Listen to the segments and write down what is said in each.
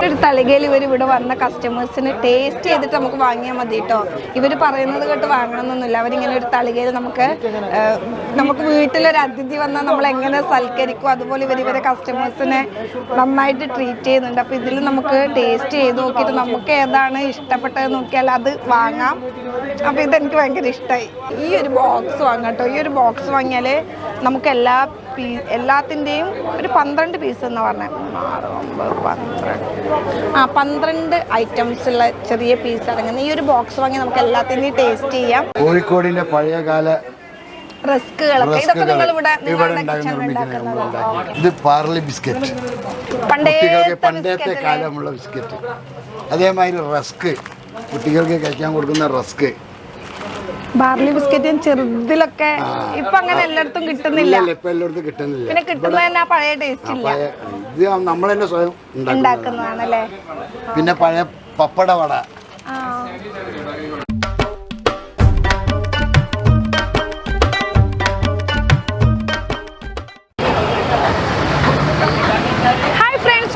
ഒരു തളികയിൽ ഇവിടെ വന്ന കസ്റ്റമേഴ്സിന് ടേസ്റ്റ് ചെയ്തിട്ട് നമുക്ക് വാങ്ങിയാൽ മതി കേട്ടോ. ഇവർ പറയുന്നത് കേട്ട് വാങ്ങണമെന്നൊന്നുമില്ല. അവരിങ്ങനെ ഒരു തളികയിൽ നമുക്ക് വീട്ടിലൊരു അതിഥി വന്നാൽ നമ്മൾ എങ്ങനെ സൽക്കരിക്കും അതുപോലെ ഇവരെ കസ്റ്റമേഴ്സിനെ നന്നായിട്ട് ട്രീറ്റ് ചെയ്യുന്നുണ്ട്. അപ്പോൾ ഇതിൽ നമുക്ക് ടേസ്റ്റ് ചെയ്ത് നോക്കിയിട്ട് നമുക്ക് ഏതാണ് ഇഷ്ടപ്പെട്ടത് നോക്കിയാൽ അത് വാങ്ങാം. അപ്പോൾ ഇതെനിക്ക് ഭയങ്കര ഇഷ്ടമായി. ഈ ഒരു ബോക്സ് വാങ്ങാം കേട്ടോ. ഈ ഒരു ബോക്സ് വാങ്ങിയാൽ നമുക്ക് എല്ലാത്തിൻ്റെയും ഒരു 12 പീസ് എന്ന് പറഞ്ഞാൽ 12 ഐറ്റംസ് ഉള്ള ചെറിയ പീസ് അടങ്ങുന്ന ഈ ഒരു ബോക്സ് വാങ്ങി നമുക്ക് എല്ലാത്തിൻ്റെയും ടേസ്റ്റ് ചെയ്യാം. കോഴിക്കോടിന്റെ പഴയകാല റസ്കുകളൊക്കെ ഇതൊക്കെ നിങ്ങൾ ഇവിടെ ഇത് പാർലി ബിസ്ക്കറ്റ്, പണ്ടത്തെ കാലമുള്ള ബിസ്ക്കറ്റ്. അതേമാതിരി റസ്ക്, കുട്ടികൾക്ക് കഴിക്കാൻ കൊടുക്കുന്ന റസ്ക്. ബാർലി ബിസ്ക്കറ്റും ചെറുതിലൊക്കെ ഇപ്പൊ അങ്ങനെ എല്ലായിടത്തും കിട്ടുന്നില്ല. പിന്നെ കിട്ടുന്നത് തന്നെ പഴയ ടേസ്റ്റ് ഇല്ല. ഇത് നമ്മൾ തന്നെ സ്വയം ഉണ്ടാക്കുന്നതാണല്ലേ. പിന്നെ പഴയ പപ്പട വട.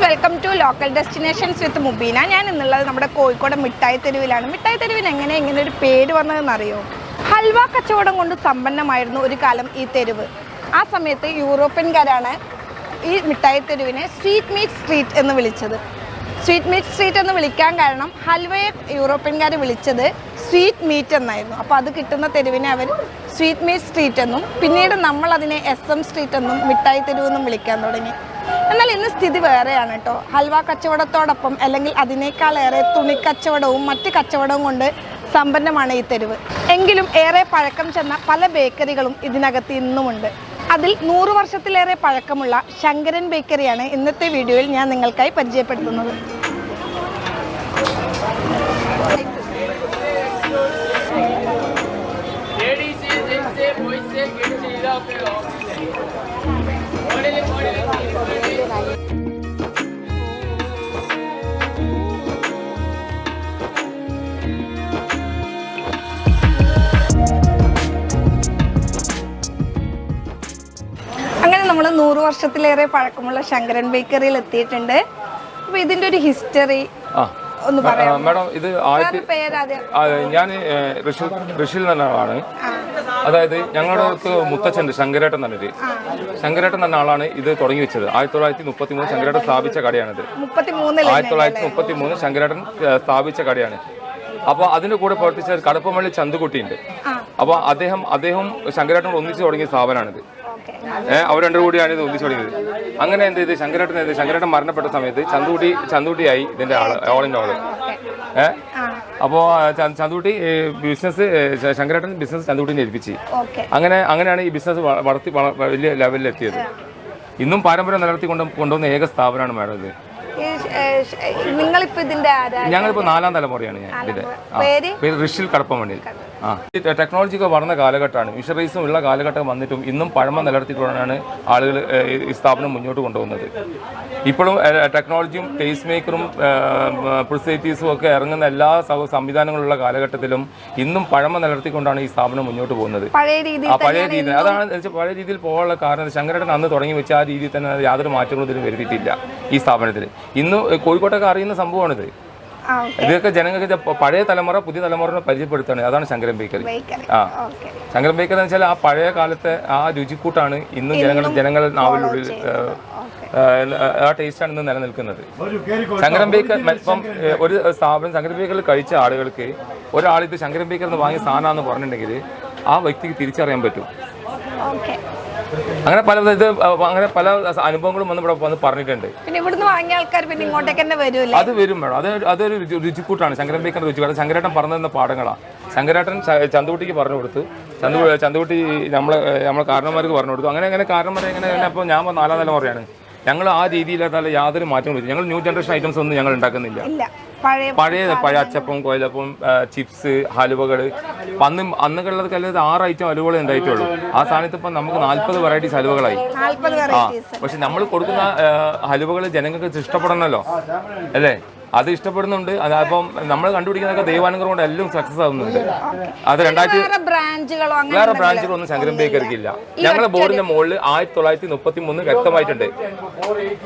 വെൽക്കം ടു ലോക്കൽ ഡെസ്റ്റിനേഷൻസ് വിത്ത് മുബീന. ഞാൻ ഇന്നുള്ളത് നമ്മുടെ കോഴിക്കോട് മിഠായി തെരുവിലാണ്. മിഠായി തെരുവിന് ഇങ്ങനെ ഒരു പേര് വന്നതെന്നറിയോ? ഹൽവ കച്ചവടം കൊണ്ട് സമ്പന്നമായിരുന്നു ഒരു കാലം ഈ തെരുവ്. ആ സമയത്ത് യൂറോപ്യൻകാരാണ് ഈ മിഠായി തെരുവിനെ സ്വീറ്റ് മീറ്റ് സ്ട്രീറ്റ് എന്ന് വിളിച്ചത്. സ്വീറ്റ് മീറ്റ് സ്ട്രീറ്റ് എന്ന് വിളിക്കാൻ കാരണം ഹൽവയെ യൂറോപ്യൻകാർ വിളിച്ചത് സ്വീറ്റ് മീറ്റ് എന്നായിരുന്നു. അപ്പോൾ അത് കിട്ടുന്ന തെരുവിനെ അവർ സ്വീറ്റ് മീറ്റ് സ്ട്രീറ്റ് എന്നും പിന്നീട് നമ്മൾ അതിനെ SM സ്ട്രീറ്റ് എന്നും മിഠായി തെരുവ് എന്നും വിളിക്കാൻ തുടങ്ങി. എന്നാൽ ഇന്ന് സ്ഥിതി വേറെയാണ് കേട്ടോ. ഹൽവ കച്ചവടത്തോടൊപ്പം അല്ലെങ്കിൽ അതിനേക്കാളേറെ തുണിക്കച്ചവടവും മറ്റ് കച്ചവടവും കൊണ്ട് സമ്പന്നമാണ് ഈ തെരുവ്. എങ്കിലും ഏറെ പഴക്കം ചെന്ന പല ബേക്കറികളും ഇതിനകത്ത് ഇന്നുമുണ്ട്. അതിൽ 100 വർഷത്തിലേറെ പഴക്കമുള്ള ശങ്കരൻ ബേക്കറിയാണ് ഇന്നത്തെ വീഡിയോയിൽ ഞാൻ നിങ്ങൾക്കായി പരിചയപ്പെടുത്തുന്നത്. അങ്ങനെ നമ്മൾ 100 വർഷത്തിലേറെ പഴക്കമുള്ള ശങ്കരൻ ബേക്കറിയിൽ എത്തിയിട്ടുണ്ട്. അപ്പൊ ഇതിന്റെ ഒരു ഹിസ്റ്ററി ഒന്ന് പറയാം മാഡം. ഇത് ഞാൻ ഋഷിൽ നിന്നാണ്. അതായത് ഞങ്ങളുടെ അടുത്ത് മുത്തച്ഛൻ ശങ്കരേട്ടൻ തന്നെ ശങ്കരേട്ടൻ എന്ന ആളാണ് ഇത് തുടങ്ങി വെച്ചത്. 1933 ശങ്കരേട്ടൻ സ്ഥാപിച്ച കടയാണിത്. 1933 ശങ്കരേട്ടൻ സ്ഥാപിച്ച കടയാണ്. അപ്പോൾ അതിന്റെ കൂടെ പ്രവർത്തിച്ച കടുപ്പമള്ളി ചന്തുകുട്ടിയുണ്ട്. അപ്പോൾ അദ്ദേഹം ശങ്കരേട്ടൻ ഒന്നിച്ച് തുടങ്ങിയ സ്ഥാപനമാണിത്. അവർ രണ്ടു കൂടിയാണ് ഇത് ഒന്നിച്ചു തുടങ്ങിയത്. അങ്ങനെ എന്ത് ചെയ്ത് ശങ്കരേട്ടൻ മരണപ്പെട്ട സമയത്ത് ചന്തുകുട്ടിയായി ഇതിന്റെ ഓളിന്റെ ആള്. അപ്പോൾ ചന്തുകുട്ടി ബിസിനസ് ശങ്കരേട്ടൻ ബിസിനസ് ചന്തുകുട്ടിനെ ഏൽപ്പിച്ച് അങ്ങനെയാണ് ഈ ബിസിനസ് വളർത്തി വലിയ ലെവലിൽ എത്തിയത്. ഇന്നും പാരമ്പര്യം നിലനിർത്തി കൊണ്ടുവന്ന ഏക സ്ഥാപനമാണ് മാഡം ഇത്. ഞങ്ങളിപ്പോ 4ാം തലമുറയാണ് ഞാൻ ഇതിന്റെ പേര് ഋഷിൽ കടപ്പമണ്ണിൽ. ടെക്നോളജി ഒക്കെ വളർന്ന കാലഘട്ടമാണ്. മിഷറീസും ഉള്ള കാലഘട്ടം വന്നിട്ടും ഇന്നും പഴമ നിലനിർത്തിക്കൊണ്ടാണ് ആളുകൾ ഈ സ്ഥാപനം മുന്നോട്ട് കൊണ്ടുപോകുന്നത്. ഇപ്പോഴും ടെക്നോളജിയും ടേസ്റ്റ് മേക്കറും പ്രിസേറ്റീവ്സും ഒക്കെ ഇറങ്ങുന്ന എല്ലാ സംവിധാനങ്ങളുള്ള കാലഘട്ടത്തിലും ഇന്നും പഴമ നിലനിർത്തിക്കൊണ്ടാണ് ഈ സ്ഥാപനം മുന്നോട്ട് പോകുന്നത്. പഴയ രീതിയിൽ അതാണ് പഴയ രീതിയിൽ പോകാനുള്ള കാരണം. ശങ്കരേട്ടൻ അന്ന് തുടങ്ങി വെച്ച ആ രീതിയിൽ തന്നെ യാതൊരു മാറ്റങ്ങളും ഇതിന് വരുത്തിയിട്ടില്ല ഈ സ്ഥാപനത്തിൽ. ഇന്ന് കോഴിക്കോട്ടൊക്കെ അറിയുന്ന സംഭവമാണിത്. ഇതൊക്കെ ജനങ്ങൾക്ക് പഴയ തലമുറ പുതിയ തലമുറയെ പരിചയപ്പെടുത്താണ്. അതാണ് ശങ്കരൻ ബേക്കറി. ശങ്കരൻ ബേക്കറി എന്ന് വെച്ചാൽ ആ പഴയ കാലത്തെ ആ രുചിക്കൂട്ടാണ് ഇന്നും ജനങ്ങളുടെ നാവിനുള്ളിൽ ആ ടേസ്റ്റാണ് ഇന്ന് നിലനിൽക്കുന്നത്. ശങ്കരൻ ബേക്കർ ഇപ്പം ഒരു സ്ഥാപനം ശങ്കരൻ ബേക്കറിൽ കഴിച്ച ആളുകൾക്ക് ഒരാളിത് ശങ്കരൻ ബേക്കർ എന്ന് വാങ്ങിയ സാധനമാണെന്ന് പറഞ്ഞിട്ടുണ്ടെങ്കിൽ ആ വ്യക്തിക്ക് തിരിച്ചറിയാൻ പറ്റും. അങ്ങനെ പല അനുഭവങ്ങളും വന്ന് പറഞ്ഞിട്ടുണ്ട്. അത് വരും മേഡം. അതൊരു രുചിക്കൂട്ടാണ് ശങ്കരൻ ബേക്കറിന്റെ രുചിക്കൂട്ട്. ശങ്കരേട്ടൻ പറഞ്ഞു തന്ന പാഠങ്ങളാണ്. ശങ്കരേട്ടൻ ചന്തുകുട്ടിക്ക് പറഞ്ഞു കൊടുത്തു. ചന്തുകുട്ടി നമ്മളെ കാരണന്മാർക്ക് പറഞ്ഞു കൊടുത്തു. അങ്ങനെ കാരണന്മാരെ അപ്പോൾ ഞാൻ 4ാം തലമുറയാണ്. ഞങ്ങൾ ആ രീതിയിലല്ല യാതൊരു മാറ്റങ്ങളും. ഞങ്ങൾ ന്യൂ ജനറേഷൻ ഐറ്റംസ് ഒന്നും ഞങ്ങൾ ഉണ്ടാക്കുന്നില്ല. പഴയ അച്ചപ്പം, കൊയിലപ്പം, ചിപ്സ്, ഹലുവകൾ. അന്നുകളിലൊക്കെ 6 ഐറ്റം ഹലുവകൾ ഉണ്ടായിട്ടുള്ളൂ. ആ സ്ഥാനത്ത് ഇപ്പം നമുക്ക് 40 വെറൈറ്റീസ് ഹലുവകളായി. പക്ഷെ നമ്മൾ കൊടുക്കുന്ന ഹലുവകൾ ജനങ്ങൾക്ക് ഇഷ്ടപ്പെടണമല്ലോ, അല്ലേ? അത് ഇഷ്ടപ്പെടുന്നുണ്ട്. അപ്പം നമ്മൾ കണ്ടുപിടിക്കുന്നതൊക്കെ ദൈവാനുഗ്രഹം കൊണ്ട് എല്ലാം സക്സസ് ആവുന്നുണ്ട്. അത് 2000 വേറെ ബ്രാഞ്ചുകളൊന്നും ശങ്കരൻ ബേക്കറിക്ക് ഇല്ല. ഞങ്ങളുടെ ബോർഡിന്റെ മുകളിൽ 1933 വ്യക്തമായിട്ടുണ്ട്.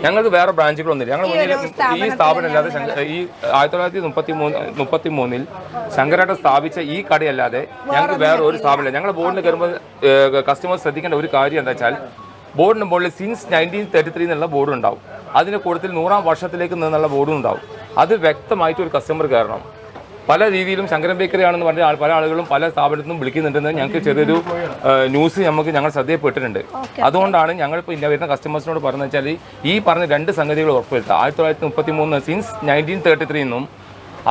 ഞങ്ങൾക്ക് വേറെ ബ്രാഞ്ചുകളൊന്നുമില്ല. ഞങ്ങൾ മുന്നിൽ ഈ സ്ഥാപനം അല്ലാതെ ഈ 1933 ശങ്കരേട്ടൻ സ്ഥാപിച്ച ഈ കടയല്ലാതെ ഞങ്ങൾക്ക് വേറെ ഒരു സ്ഥാപനമില്ല. ഞങ്ങളുടെ ബോർഡിൽ കയറുമ്പോൾ കസ്റ്റമേഴ്സ് ശ്രദ്ധിക്കേണ്ട ഒരു കാര്യം എന്താ വെച്ചാൽ ബോർഡിന് മുകളിൽ സിൻസ് 1933 എന്നുള്ള ബോർഡ് ഉണ്ടാവും. അതിൻ്റെ കൂട്ടത്തിൽ 100ാം വർഷത്തിലേക്ക് നിന്നുള്ള ബോർഡും ഉണ്ടാവും. അത് വ്യക്തമായിട്ട് ഒരു കസ്റ്റമർ കയറണം. പല രീതിയിലും ശങ്കരൻ ബേക്കറി ആണെന്ന് പറഞ്ഞ പല ആളുകളും പല സ്ഥാപനത്തിൽ നിന്നും വിളിക്കുന്നുണ്ടെന്ന് ഞങ്ങൾക്ക് ചെറിയൊരു ന്യൂസ് ഞങ്ങൾ ശ്രദ്ധയിൽപ്പെട്ടിട്ടുണ്ട്. അതുകൊണ്ടാണ് ഞങ്ങളിപ്പോൾ ഇല്ല വരുന്ന കസ്റ്റമേഴ്സിനോട് പറഞ്ഞത് വെച്ചാൽ ഈ പറഞ്ഞ 2 സംഗതികൾ ഉറപ്പുവരുത്തുക. 1933 സിൻസ് 1933 എന്നും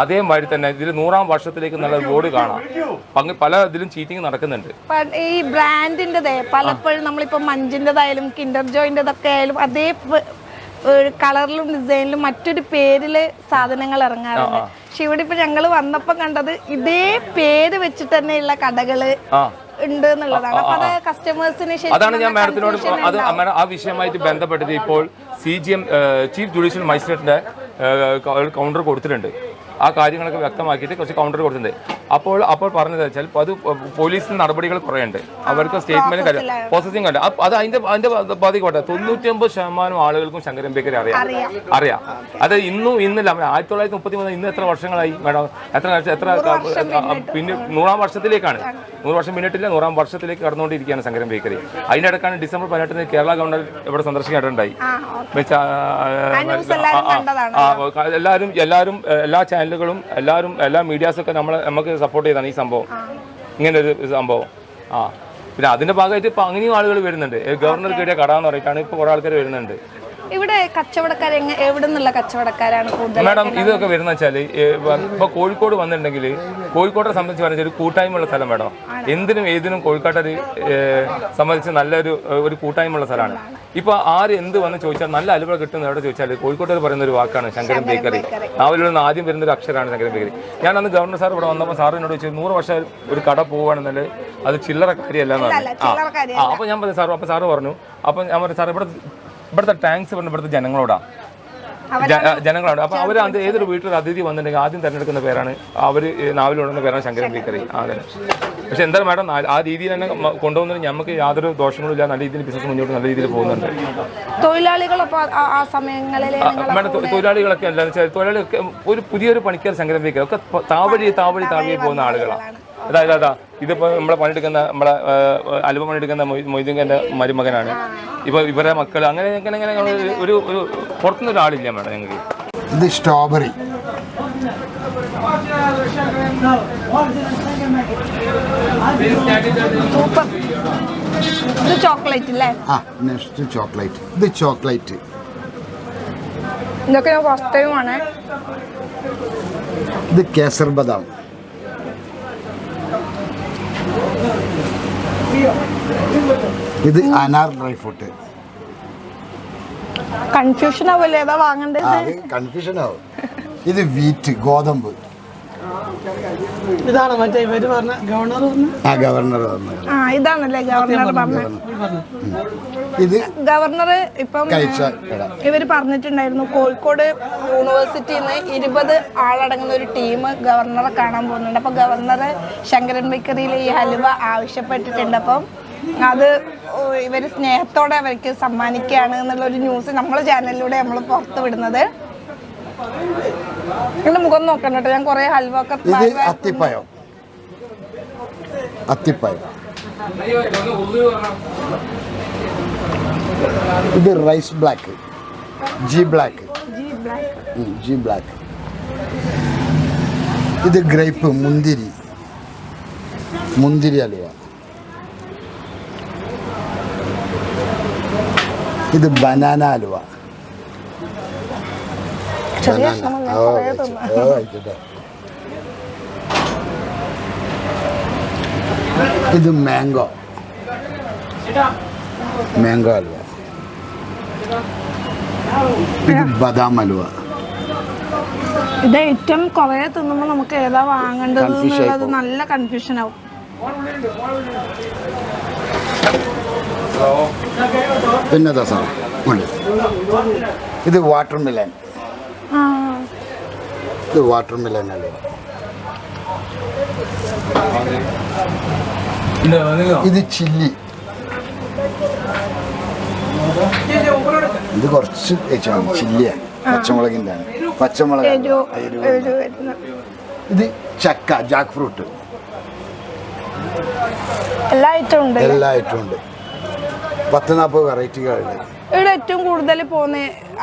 അതേമാതിരി തന്നെ ഇതിൽ 100ാം വർഷത്തിലേക്ക് നല്ല ബോർഡ് കാണാം. പല ഇതിലും ചീറ്റിംഗ് നടക്കുന്നുണ്ട്. ഈ ബ്രാൻഡിൻ്റെതേ പലപ്പോഴും നമ്മളിപ്പോ മഞ്ചിൻ്റെതായാലും കിൻഡർ ജോയിൻ്റെതൊക്കെ ആയാലും അതേ കളറിലും ഡിസൈനിലും മറ്റൊരു പേരില് സാധനങ്ങൾ ഇറങ്ങാറുണ്ട്. പക്ഷെ ഇവിടെ ഇപ്പൊ ഞങ്ങൾ വന്നപ്പോ കണ്ടത് ഇതേ പേര് വെച്ചിട്ട് തന്നെയുള്ള കടകള് ഉണ്ട് എന്നുള്ളതാണ്. അപ്പൊ അത് കസ്റ്റമേഴ്സിന് അതാണ് ഞാൻ മാഡത്തിനോട് ആ വിഷയമായിട്ട് ബന്ധപ്പെട്ടിട്ട് ഇപ്പോൾ CGM ചീഫ് ജുഡീഷ്യൽ മജിസ്ട്രേറ്റിന്റെ കൗണ്ടർ കൊടുത്തിട്ടുണ്ട്. ആ കാര്യങ്ങളൊക്കെ വ്യക്തമാക്കിയിട്ട് കുറച്ച് കൗണ്ടർ കൊടുത്തിട്ടുണ്ട്. അപ്പോൾ പറഞ്ഞത് വെച്ചാൽ അത് പോലീസിന് നടപടികൾ കുറയുണ്ട്. അവർക്ക് സ്റ്റേറ്റ്മെന്റ് പ്രോസസിംഗ് ഉണ്ട്. അത് അതിന്റെ ബാധിക്കട്ടെ. 99% ആളുകൾക്കും ശങ്കരൻ ബേക്കറി അറിയാം. അത് ഇന്നില്ല. 1933 ഇന്ന് എത്ര വർഷങ്ങളായി മാഡം? എത്ര പിന്നെ 100ാം വർഷത്തിലേക്കാണ്. 100 വർഷം പിന്നിട്ടില്ല, 100ാം വർഷത്തിലേക്ക് കടന്നുകൊണ്ടിരിക്കുകയാണ് ശങ്കരൻ ബേക്കറി. അതിന്റെ ഇടക്കാണ് ഡിസംബർ 18 കേരള ഗവർണർ ഇവിടെ സന്ദർശിക്കാറുണ്ടായി. എല്ലാവരും എല്ലാ ചാനലുകളും എല്ലാ മീഡിയാസൊക്കെ നമുക്ക് സപ്പോർട്ട് ചെയ്താണ് ഈ സംഭവം, ഇങ്ങനെ ഒരു സംഭവം. പിന്നെ അതിന്റെ ഭാഗമായിട്ട് ഇപ്പൊ അങ്ങനെയും ആളുകൾ വരുന്നുണ്ട്. ഗവർണർ കയറിയ കട എന്ന് പറഞ്ഞിട്ടാണ് ഇപ്പൊ കുറെ ആൾക്കാർ വരുന്നുണ്ട്. ഇവിടെ കച്ചവടക്കാർ എവിടെ നിന്നുള്ള കച്ചവടക്കാരാണ് കൂടുതൽ? മാഡം ഇതൊക്കെ വരുന്ന വെച്ചാല് ഇപ്പൊ കോഴിക്കോട് വന്നിട്ടുണ്ടെങ്കിൽ കോഴിക്കോട്ടെ സംബന്ധിച്ച് പറഞ്ഞാൽ ഒരു കൂട്ടായ്മയുള്ള സ്ഥലം വേണം. എന്തിനും ഏതിനും കോഴിക്കോട്ടെ സംബന്ധിച്ച് നല്ലൊരു കൂട്ടായ്മയുള്ള സ്ഥലമാണ്. ഇപ്പൊ ആര് എന്ത് വന്ന് ചോദിച്ചാൽ നല്ല അലുവ കിട്ടുന്ന എവിടെ ചോദിച്ചാൽ കോഴിക്കോട്ട് പറയുന്ന ഒരു വാക്കാണ് ശങ്കരൻ ബേക്കറി. നാവിലുള്ള ആദ്യം വരുന്ന ഒരു അക്ഷരമാണ് ശങ്കരൻ ബേക്കറി. ഞാൻ അന്ന് ഗവർണർ സാർ ഇവിടെ വന്നപ്പോൾ സാർ എന്നോട് ചോദിച്ചു 100 വർഷം ഒരു കട പോവുകയാണെന്നല്ലേ അത് ചില്ലറ കാര്യമല്ല എന്നാണ്. അപ്പൊ ഞാൻ പറഞ്ഞു സാർ, അപ്പൊ സാറ് പറഞ്ഞു, അപ്പൊ ഞാൻ പറഞ്ഞു സാർ ഇവിടുത്തെ ടാങ്ക്സ് പറഞ്ഞ ഇവിടുത്തെ ജനങ്ങളോടാണ്. അപ്പൊ അവർ ഏതൊരു വീട്ടിൽ അതിഥി വന്നിട്ടുണ്ടെങ്കിൽ ആദ്യം തിരഞ്ഞെടുക്കുന്ന പേരാണ് അവർ നാവിലുണ്ടെന്ന പേരാണ് ശങ്കരൻ ബേക്കറി. അതെ. പക്ഷെ എന്തായാലും മാഡം ആ രീതിയിൽ തന്നെ കൊണ്ടുപോകുന്നതിന് നമുക്ക് യാതൊരു ദോഷങ്ങളും ഇല്ല. നല്ല രീതിയിൽ ബിസിനസ് മുന്നോട്ട് നല്ല രീതിയിൽ പോകുന്നുണ്ട്. മാഡം തൊഴിലാളികളൊക്കെ എന്താണെന്ന് വെച്ചാൽ തൊഴിലാളികളൊക്കെ ഒരു പുതിയൊരു പണിക്കാർ ശങ്കരൻ ബേക്കറി ഒക്കെ താവഴി പോകുന്ന ആളുകളാണ്. അതായത് ഇതിപ്പോ നമ്മളെ പണിയെടുക്കുന്ന നമ്മളെ അലുവ പണിയെടുക്കുന്ന മൊയ്തീൻ്റെ മരുമകനാണ്. ഇപ്പൊ ഇവരെ മക്കൾ അങ്ങനെ ഒരു പുറത്തുനിന്ന് ഒരാളില്ല മാഡം ഞങ്ങൾക്ക്. ഇത് സ്ട്രോബെറി, ഇത് ചോക്ലേറ്റ് അല്ലേ? Next chocolate. ഇത് ചോക്ലേറ്റ്. ഇതൊക്കെ ഞാൻ ഫസ്റ്റ് ടൈം ആണ്. ഇത് കേസർ ബദാം. ഇത് അനാർ ഡ്രൈ ഫ്രൂട്ട്. കൺഫ്യൂഷൻ ആവല്ലേ ഏതാ വാങ്ങണ്ടത്? കൺഫ്യൂഷൻ ആവും. ഇത് വീറ്റ്, ഗോതമ്പ്. ഇതാണ് മറ്റേ ഇവര് പറഞ്ഞ ഗവർണർ ഗവർണർ ഇതാണല്ലേ ഗവർണർ പറഞ്ഞത്. ഇത് ഗവർണർ ഇപ്പം ഇവര് പറഞ്ഞിട്ടുണ്ടായിരുന്നു കോഴിക്കോട് യൂണിവേഴ്സിറ്റിയിൽ നിന്ന് 20 ആളടങ്ങുന്ന ഒരു ടീം ഗവർണറെ കാണാൻ പോകുന്നുണ്ട്. അപ്പൊ ഗവർണർ ശങ്കരൻ ബേക്കറിയിൽ ഈ ഹലുവ ആവശ്യപ്പെട്ടിട്ടുണ്ട്. അപ്പം അത് ഇവര് സ്നേഹത്തോടെ അവർക്ക് സമ്മാനിക്കുകയാണ് എന്നുള്ളൊരു ന്യൂസ് നമ്മളെ ചാനലിലൂടെ നമ്മൾ പുറത്തു വിടുന്നത്. എന്റെ മുഖം നോക്കണ്ട കേട്ടോ, ഞാൻ കുറെ ഹൽവ ഒക്കെ. അത്തിപ്പഴം. ഇത് റൈസ് ബ്ലാക്ക്, ജി ബ്ലാക്ക്. ഇത് ഗ്രേപ്പ്, മുന്തിരി ഹലുവ. ഇത് ബനാന ഹലുവ. ഇത് മാംഗോ ഹലുവ. ഇത് ബദാം ഹലുവ. ഇത് ഐറ്റം കുറെ തിന്നുമ്പോൾ നമുക്ക് ഏതാ വാങ്ങേണ്ടത് എന്നുള്ളത് നല്ല കൺഫ്യൂഷൻ ആവും. പിന്നെ സാർ ഇത് വാട്ടർ മെലൻ. ഇത് വാട്ടർ മെലൻ അല്ലേ, ഇത് ചില്ലി, ഇത് കുറച്ച് ചില്ലിയാണ്, പച്ചമുളകിൻ്റെ ആണ്, പച്ചമുളക്. ഇത് ചക്ക, ജാക്ക് ഫ്രൂട്ട്, എല്ലാ ഐറ്റവും ഉണ്ട്. എല്ലാ ഐറ്റവും ഉണ്ട്. 10-40 വെറൈറ്റികളുണ്ട്. ഇവിടെ ഏറ്റവും കൂടുതൽ പോകുന്ന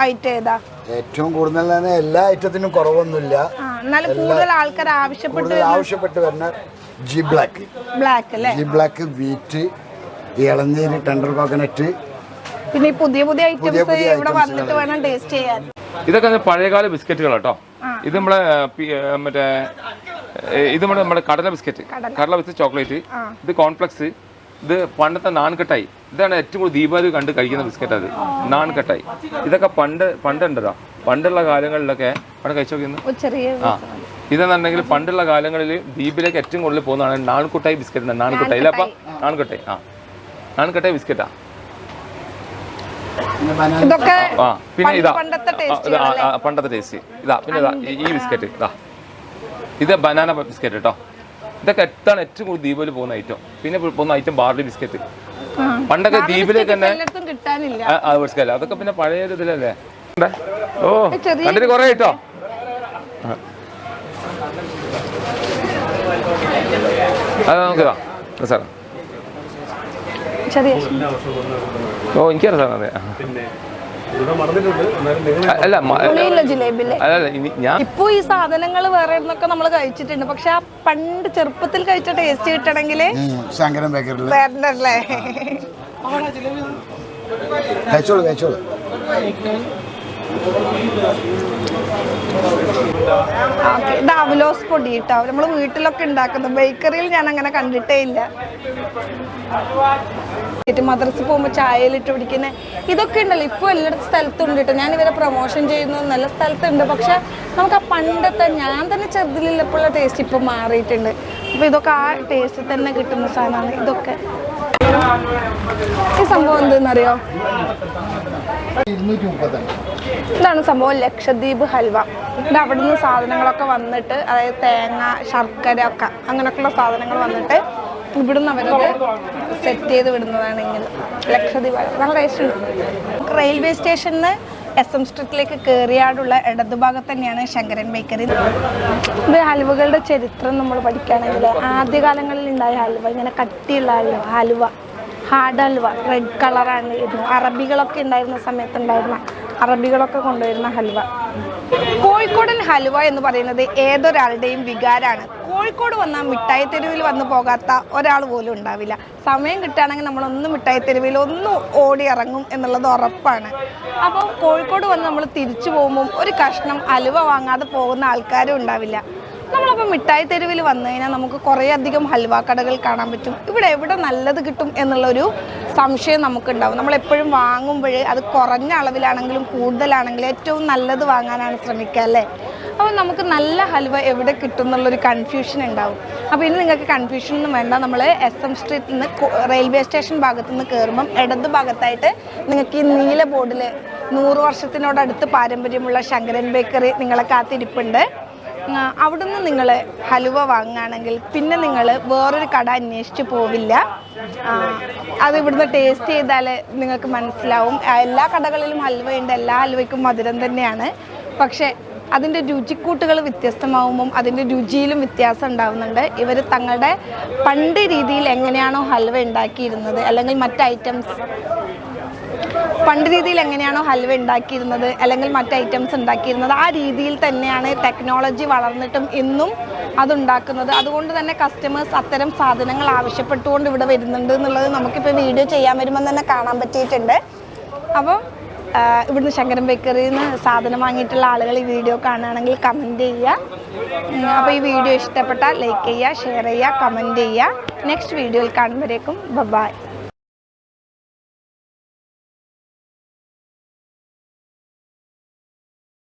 ഐറ്റം ഏതാ? ഏറ്റവും കൂടുതൽ എല്ലാ ഐറ്റത്തിനും കുറവൊന്നുമില്ല. എന്നാലും കൂടുതൽ ആൾക്കാർ ആവശ്യപ്പെട്ട് വരുന്ന ജി ബ്ലാക്ക്, അല്ലേ? ജി ബ്ലാക്ക്, വീറ്റ്, ഇളനീര്, ടെൻഡർ കോക്കനട്ട്, പിന്നെ പുതിയ പുതിയ ഐറ്റംസ് ഇവിടെ വന്നിട്ട് വേണം ടേസ്റ്റ് ചെയ്യാൻ. ഇതൊക്കെ പഴയകാല ബിസ്ക്കറ്റുകൾ കേട്ടോ. ഇത് നമ്മളെ മറ്റേ ഇത് നമ്മുടെ കടല ബിസ്ക്കറ്റ്, കടല ബിസ്ക്കറ്റ് ചോക്ലേറ്റ്, ഇത് കോൺഫ്ലെക്സ്, ഇത് പണ്ടത്തെ നാൻ കട്ടായി. ഇതാണ് ഏറ്റവും കൂടുതൽ ദീപാവലി കണ്ട് കഴിക്കുന്ന ബിസ്ക്കറ്റ്. അത് നാൻ കട്ടായി. ഇതൊക്കെ പണ്ടുണ്ടോ, പണ്ടുള്ള കാലങ്ങളിലൊക്കെ അവിടെ കഴിച്ചു നോക്കിയിരുന്നു. ഇതെന്നുണ്ടെങ്കിൽ പണ്ടുള്ള കാലങ്ങളിൽ ദ്വീപിലേക്ക് ഏറ്റവും കൂടുതൽ പോകുന്നതാണ് നാൺകുട്ടായി ബിസ്ക്കറ്റ്. നാൺകുട്ടായി ഇല്ല, അപ്പം നാൺകുട്ടായി, നാൺകുട്ടായി ബിസ്ക്കറ്റാ. പിന്നെ ഇതാ പണ്ടത്തെ ടേസ്റ്റ്. ഇതാ പിന്നെ ഇതാ ഈ ബിസ്ക്കറ്റ്, ഇതാ ഇത് ബനാന ബിസ്ക്കറ്റ് കേട്ടോ. ഇതൊക്കെ എത്താണ് ഏറ്റവും കൂടുതൽ ദ്വീപിൽ പോകുന്ന ഐറ്റം. പിന്നെ പോകുന്ന ഐറ്റം ബാർലി ബിസ്ക്കറ്റ്. പണ്ടൊക്കെ ദ്വീപിലേക്ക് തന്നെ ബിസ്ക്കറ്റ്, അതൊക്കെ പിന്നെ പഴയ ഇതിലല്ലേ. ഓ കണ്ടിട്ട് കുറേ കേട്ടോ. അത് നമുക്കിതാ സാർ. ഓ എനിക്കറിയാം സാർ. അതെ ഞാൻ ഇപ്പൊ ഈ സാധനങ്ങൾ വേറെ നമ്മൾ കഴിച്ചിട്ടുണ്ട്. പക്ഷെ ആ പണ്ട് ചെറുപ്പത്തിൽ കഴിച്ച ടേസ്റ്റ് കിട്ടണമെങ്കിൽ വരണ്ടല്ലേ? ഇത് അവലോസ് പൊടി കേട്ടോ. നമ്മൾ വീട്ടിലൊക്കെ ഉണ്ടാക്കുന്നത്, ബേക്കറിയിൽ ഞാൻ അങ്ങനെ കണ്ടിട്ടേ ഇല്ല. മദ്രസ പോകുമ്പോൾ ചായയിലിട്ട് പിടിക്കുന്ന ഇതൊക്കെ ഉണ്ടല്ലോ, ഇപ്പോൾ എല്ലായിടത്തും സ്ഥലത്തുണ്ട് കേട്ടോ. ഞാൻ ഇവരെ പ്രൊമോഷൻ ചെയ്യുന്നു, നല്ല സ്ഥലത്തുണ്ട്. പക്ഷെ നമുക്ക് ആ പണ്ടത്തെ, ഞാൻ തന്നെ ചെറുതിലുള്ളപ്പോഴുള്ള ടേസ്റ്റ് ഇപ്പം മാറിയിട്ടുണ്ട്. അപ്പോൾ ഇതൊക്കെ ആ ടേസ്റ്റ് തന്നെ കിട്ടുന്ന സാധനമാണ് ഇതൊക്കെ. ഈ സംഭവം എന്തെന്നറിയോ? ഇതാണ് സംഭവം, ലക്ഷദ്വീപ് ഹൽവ. ഇവിടെ അവിടെ നിന്ന് സാധനങ്ങളൊക്കെ വന്നിട്ട്, അതായത് തേങ്ങ, ശർക്കര ഒക്കെ അങ്ങനെയൊക്കെയുള്ള സാധനങ്ങൾ വന്നിട്ട് ഇവിടുന്ന് അവരത് സെറ്റ് ചെയ്ത് വിടുന്നതാണ്. ഇങ്ങനെ ലക്ഷദ്വീപ് നല്ല ടേസ്റ്റ് ഉണ്ട്. റെയിൽവേ സ്റ്റേഷനിൽ നിന്ന് SM സ്ട്രീറ്റിലേക്ക് കയറിയാടുള്ള ഇടതുഭാഗത്ത് തന്നെയാണ് ശങ്കരൻ ബേക്കറി. ഇത് ഹൽവകളുടെ ചരിത്രം നമ്മൾ പഠിക്കുകയാണെങ്കിൽ ആദ്യകാലങ്ങളിൽ ഉണ്ടായ ഹൽവ ഇങ്ങനെ കട്ടിയുള്ള ഹൽവ, ഹാർഡ് ഹൽവ, റെഡ് കളറാണ് ഇരുന്നു. അറബികളൊക്കെ ഉണ്ടായിരുന്ന സമയത്തുണ്ടായിരുന്ന അറബികളൊക്കെ കൊണ്ടുവരുന്ന ഹൽവ. കോഴിക്കോടൻ ഹൽവ എന്ന് പറയുന്നത് ഏതൊരാളുടെയും വികാരമാണ്. കോഴിക്കോട് വന്നാൽ മിഠായി തെരുവിൽ വന്ന് പോകാത്ത ഒരാൾ പോലും ഉണ്ടാവില്ല. സമയം കിട്ടുകയാണെങ്കിൽ നമ്മളൊന്ന് മിഠായി തെരുവിൽ ഒന്ന് ഓടി ഇറങ്ങും എന്നുള്ളത് ഉറപ്പാണ്. അപ്പോൾ കോഴിക്കോട് വന്ന് നമ്മൾ തിരിച്ചു പോകുമ്പം ഒരു കഷ്ണം ഹലുവ വാങ്ങാതെ പോകുന്ന ആൾക്കാരും ഉണ്ടാവില്ല. നമ്മളപ്പോൾ മിഠായി തെരുവിൽ വന്നു കഴിഞ്ഞാൽ നമുക്ക് കുറേ അധികം ഹൽവ കടകൾ കാണാൻ പറ്റും. ഇവിടെ എവിടെ നല്ലത് കിട്ടും എന്നുള്ളൊരു സംശയം നമുക്കുണ്ടാവും. നമ്മളെപ്പോഴും വാങ്ങുമ്പോൾ അത് കുറഞ്ഞ അളവിലാണെങ്കിലും കൂടുതലാണെങ്കിലും ഏറ്റവും നല്ലത് വാങ്ങാനാണ് ശ്രമിക്കുക, അല്ലേ? അപ്പോൾ നമുക്ക് നല്ല ഹൽവ എവിടെ കിട്ടും എന്നുള്ളൊരു കൺഫ്യൂഷൻ ഉണ്ടാവും. അപ്പോൾ ഇനി നിങ്ങൾക്ക് കൺഫ്യൂഷൻ ഒന്നും വേണ്ട. നമ്മൾ SM സ്ട്രീറ്റിൽ നിന്ന് റെയിൽവേ സ്റ്റേഷൻ ഭാഗത്തു നിന്ന് കയറുമ്പം ഇടത് ഭാഗത്തായിട്ട് നിങ്ങൾക്ക് ഈ നീല ബോർഡിൽ 100 വർഷത്തിനോടടുത്ത് പാരമ്പര്യമുള്ള ശങ്കരൻ ബേക്കറി നിങ്ങളെ കാത്തിരിപ്പുണ്ട്. അവിടുന്ന് നിങ്ങൾ ഹലുവ വാങ്ങുകയാണെങ്കിൽ പിന്നെ നിങ്ങൾ വേറൊരു കട അന്വേഷിച്ച് പോവില്ല. അത് ഇവിടുന്ന് ടേസ്റ്റ് ചെയ്താൽ നിങ്ങൾക്ക് മനസ്സിലാവും. എല്ലാ കടകളിലും ഹൽവയുണ്ട്, എല്ലാ ഹൽവയ്ക്കും മധുരം തന്നെയാണ്. പക്ഷേ അതിൻ്റെ രുചിക്കൂട്ടുകൾ വ്യത്യസ്തമാവുമ്പം അതിൻ്റെ രുചിയിലും വ്യത്യാസം ഉണ്ടാവുന്നുണ്ട്. ഇവർ തങ്ങളുടെ പണ്ട് രീതിയിൽ എങ്ങനെയാണോ ഹൽവ ഉണ്ടാക്കിയിരുന്നത്, അല്ലെങ്കിൽ മറ്റ് ഐറ്റംസ് പണ്ട് രീതിയിൽ എങ്ങനെയാണോ ഹൽവ ഉണ്ടാക്കിയിരുന്നത് അല്ലെങ്കിൽ മറ്റ് ഐറ്റംസ് ഉണ്ടാക്കിയിരുന്നത് ആ രീതിയിൽ തന്നെയാണ് ടെക്നോളജി വളർന്നിട്ടും ഇന്നും അതുണ്ടാക്കുന്നത്. അതുകൊണ്ട് തന്നെ കസ്റ്റമേഴ്സ് അത്തരം സാധനങ്ങൾ ആവശ്യപ്പെട്ടുകൊണ്ട് ഇവിടെ വരുന്നുണ്ട് എന്നുള്ളത് നമുക്കിപ്പോൾ വീഡിയോ ചെയ്യാൻ വരുമ്പോൾ തന്നെ കാണാൻ പറ്റിയിട്ടുണ്ട്. അപ്പോൾ ഇവിടുന്ന് ശങ്കരൻ ബേക്കറിയിൽ നിന്ന് സാധനം വാങ്ങിയിട്ടുള്ള ആളുകൾ ഈ വീഡിയോ കാണുകയാണെങ്കിൽ കമൻറ്റ് ചെയ്യുക. അപ്പോൾ ഈ വീഡിയോ ഇഷ്ടപ്പെട്ടാൽ ലൈക്ക് ചെയ്യുക, ഷെയർ ചെയ്യുക, കമൻറ്റ് ചെയ്യുക. നെക്സ്റ്റ് വീഡിയോയിൽ കാണുമ്പോഴേക്കും ബൈ.